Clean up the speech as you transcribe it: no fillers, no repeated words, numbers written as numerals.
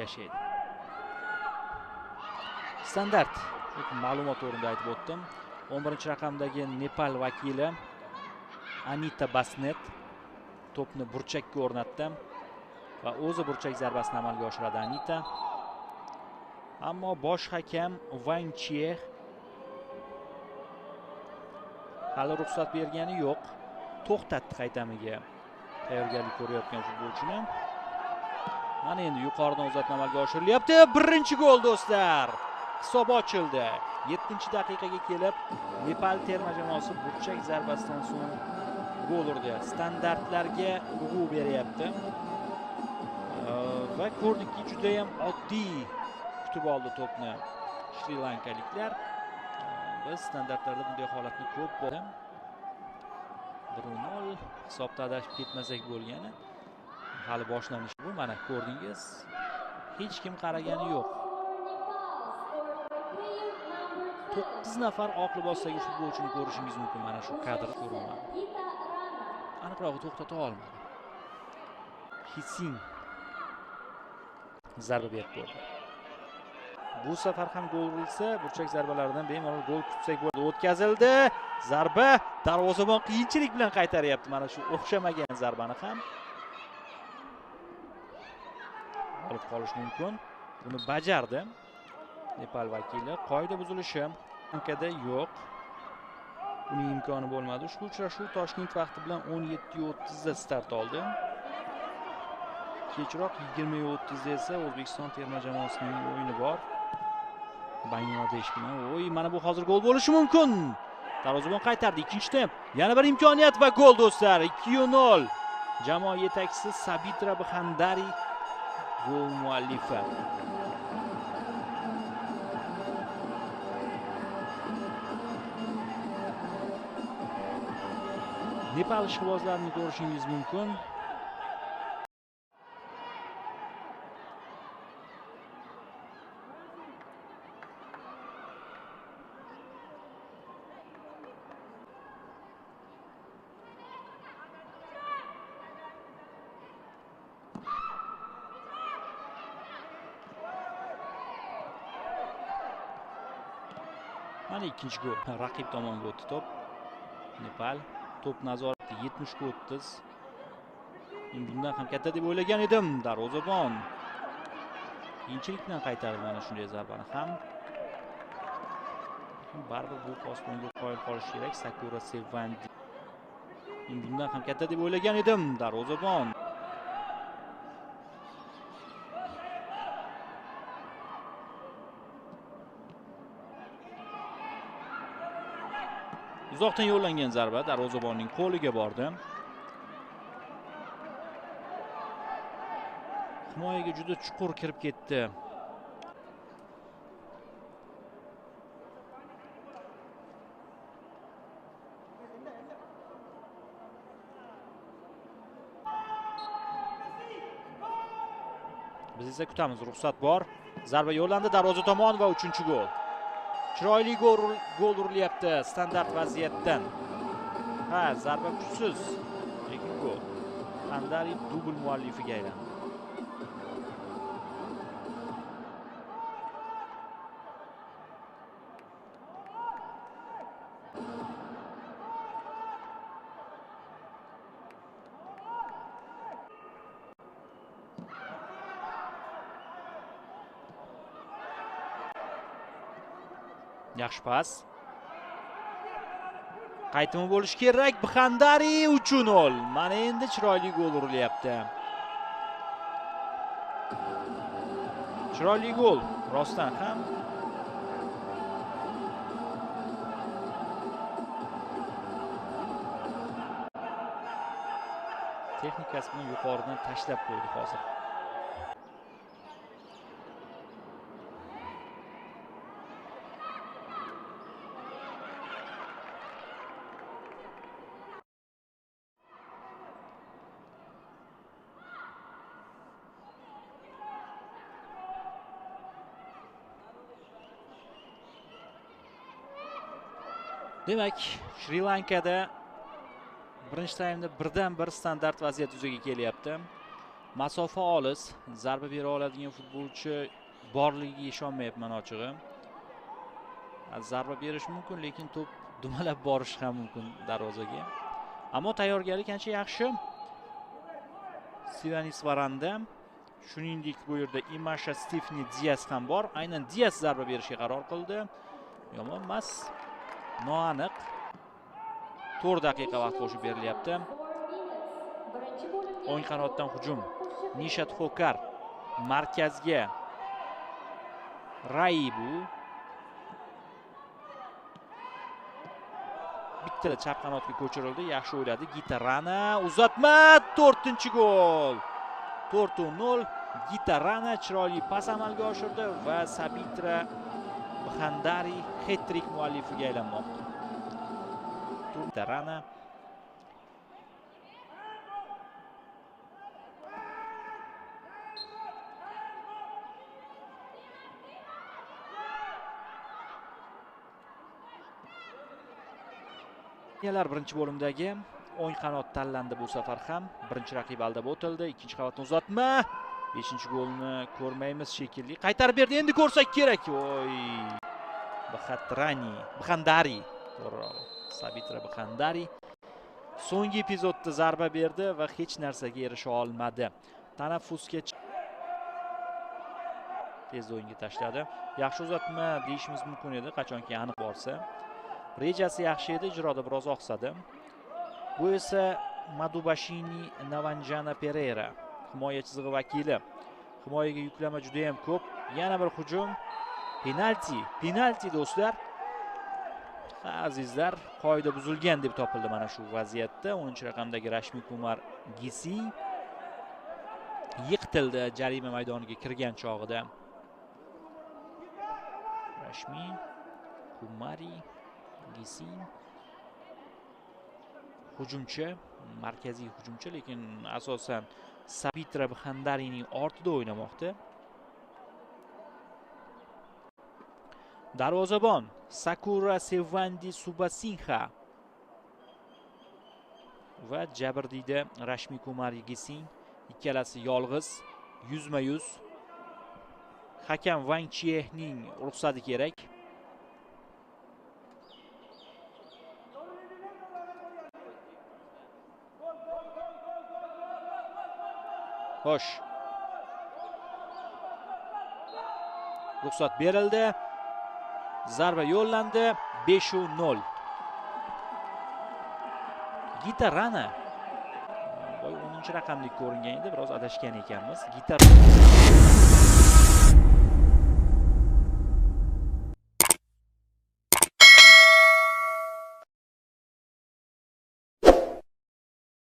yashaydi. Standart ma'lumot o'rnida aytib o'tdim. 11-raqamdagi Nepal vakili Anita Basnet to'pni burchakka o'rnatdi va o'zi burchak zarbasini amalga oshiradi Anita. Ammo bosh hakam Wang Chie hali ruxsat bergani yo'q. To'xtatdi qaytamiga tayyorgarlik ko'rayotgan futbolchini. Mana endi yuqoridan uzatma amalga oshirilyapti. Birinchi gol do'stlar. Hisob ochildi. 7-daqiqaga kelib Nepal terma jamoasi burchak zarbasidan so'ng gol urdi. Standartlarga urg'u beryapti. Va ko'rdikki, juda ham oddiy kutib oldi to'pni Shri Lankaliklar. Biz standartlarda bunday holatni ko'p bo'ldi. 1-0 hisobda adashib ketmasak bo'lgani. Hali boshlanishi bu. Mana ko'rdingiz. Hech kim qaragani yo'q. 9 nafar oq libosdagi futbolchini ko'rishingiz mumkin. Mana shu kadr ko'rinadi. Aniqrog'i to'xtata olmadi. Hitsing zarba berib qo'ydi. Bu safar ham gol urilsa, burchak zarbalaridan bemalol gol kutsak bo'ladi. O'tkazildi. Zarba darvozabon qiyinchilik bilan qaytaryapti. Mana shu o'xshamagan zarbani ham olib qolish mumkin. Buni bajardi Nepal vakili. Qoida buzilishi Ankada yo'q. Uning imkoni bo'lmadi. Ushbu uchrashuv Toshkent vaqti bilan 17:30 da start oldi. Kechroq 20:30 da esa O'zbekiston terma jamoasining o'yini bor. Bangladesh bilan. Mana bu hozir gol bo'lishi mumkin. Darvozabon qaytardi. Ikkinchi temp. Yana bir imkoniyat va gol do'stlar. 2-0. Jamoa yetakchisi Sabitra Bhandari gol muallifi. Nepal ishqibozlarini ko'rishingiz mumkin. Mana ikkinchi gol. Raqib tomonga o'tdi to'p. Nepal to'p nazorati 70:30. Bundan ham katta deb o'ylagan edim. Darvozabon qiyinchilik bilan qaytardi mana shunday zarbani ham. Baribir bu postonga qoyil qolish kerak. Sakura Sevandi. Bundan ham katta deb o'ylagan edim. Darvozabon uzoqdan yo'llangan zarba darvozabonning qo'liga bordi. Himoyaga juda chuqur kirib ketdi. Biz esa kutamiz, ruxsat bor. Zarba yo'llandi darvoza tomon va 3-gol. Chiroyli gol urilyapti standart vaziyatdan. Zarba kuchsiz. Lekin gol. Bhandari dubl muallifiga aylandi. Yaxshi pas. Qaytimi bo'lish kerak. Bhandari 3-0. Mana endi chiroyli gol urilyapti. Chiroyli gol rostdan ham. Texnikasi bilan yuqoridan tashlab qo'ydi hozir. Demak, Shri Lankada birinchi taymda birdan bir standart vaziyat yuzaga kelyapti. Masofa olis, zarba bera oladigan futbolchi borligiga ishonmayapman ochig'i. Zarba berish mumkin, lekin to'p dumalab borishi ham mumkin darvozaga. Ammo tayyorgarlik ancha yaxshi. Sivanis Varanda, shuningdek bu yerda Imasha Stefni Dias ham bor. Aynan Dias zarba berishga qaror qildi. Yomon emas. Noaniq. 4 daqiqa vaqt qo'shib berilyapti. O'ng qanotdan hujum. Nishat Xokar markazga. Raibu. Bitta chap qanotga ko'chirildi. Yaxshi o'yladi. Gitarana uzatma, 4-gol. 4-0. Gitarana chiroyli pas amalga oshirdi va Sabitra Bxandari hat-trick muallifiga aylanmoqda. Gitarana birinchi bo'limdagi o'ng qanot tanlandi bu safar ham. Birinchi raqib aldab o'tildi. Ikkinchi qavatdan uzatma. 5-golni ko'rmaymiz shekilli. Qaytarib berdi. Endi ko'rsak kerak. Voy. Bxandari. To'g'ri. Sabitra Bxandari so'nggi epizodda zarba berdi va hech narsaga erisha olmadi. Tanaffusga tez o'yinga tashladi. Yaxshi uzatma deyishimiz mumkin edi, qachonki aniq borsa. Rejasi yaxshi edi, ijroda biroz oqsadi. Bu esa Madubashini Navanjana Pereira, himoya chizig'i vakili. Himoyaga yuklama juda ham ko'p. Yana bir hujum. Penalti do'stlar. Azizlar, qoida buzilgan deb topildi mana shu vaziyatda. 10-raqamdagi Rashmi Kumar Gisi yiqitildi jarima maydoniga kirgan chog'ida. Rashmi Kumari Gisi hujumchi, markaziy hujumchi, lekin asosan Sabitra Bxandarining ortida o'ynamoqda. Darvozabon Sakura Sevandi Subasinha va jabrdiyda Rashmi Kumar Gising, ikkalasi yolg'iz, yuzma-yuz. Hakam Wang Chiehning ruxsati kerak. Xo'sh. Ruxsat berildi. Zarba yo'llandi. 5-0. Gitarana. Voy 10-raqamlik ko'ringan edi, biroz adashgan ekanmiz. Gitarana